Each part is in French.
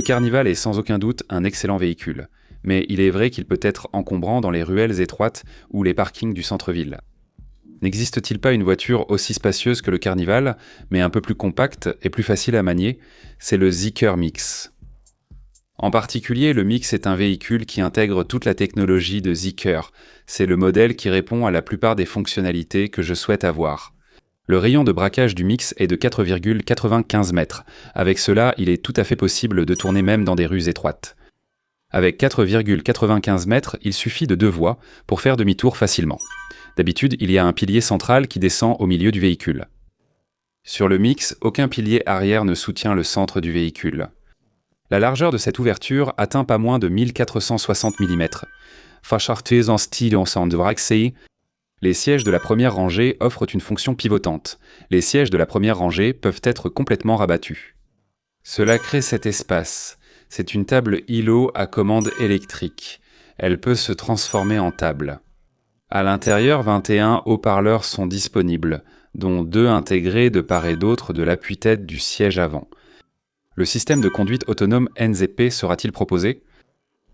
Le Carnival est sans aucun doute un excellent véhicule, mais il est vrai qu'il peut être encombrant dans les ruelles étroites ou les parkings du centre-ville. N'existe-t-il pas une voiture aussi spacieuse que le Carnival, mais un peu plus compacte et plus facile à manier? C'est le Zeekr Mix. En particulier, le Mix est un véhicule qui intègre toute la technologie de Zeekr. C'est le modèle qui répond à la plupart des fonctionnalités que je souhaite avoir. Le rayon de braquage du Mix est de 4,95 mètres. Avec cela, il est tout à fait possible de tourner même dans des rues étroites. Avec 4,95 mètres, il suffit de 2 voies pour faire demi-tour facilement. D'habitude, il y a un pilier central qui descend au milieu du véhicule. Sur le Mix, aucun pilier arrière ne soutient le centre du véhicule. La largeur de cette ouverture atteint pas moins de 1460 mm. Verschachtes en style en Sandwachsee. Les sièges de la première rangée offrent une fonction pivotante. Les sièges de la première rangée peuvent être complètement rabattus. Cela crée cet espace. C'est une table îlot à commande électrique. Elle peut se transformer en table. À l'intérieur, 21 haut-parleurs sont disponibles, dont 2 intégrés de part et d'autre de l'appui-tête du siège avant. Le système de conduite autonome NZP sera-t-il proposé?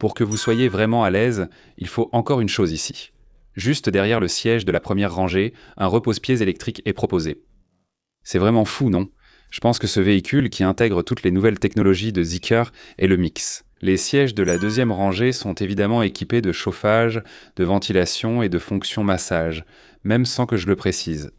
Pour que vous soyez vraiment à l'aise, il faut encore une chose ici. Juste derrière le siège de la première rangée, un repose-pieds électrique est proposé. C'est vraiment fou, non? Je pense que ce véhicule, qui intègre toutes les nouvelles technologies de Zeekr, est le Mix. Les sièges de la deuxième rangée sont évidemment équipés de chauffage, de ventilation et de fonctions massage, même sans que je le précise.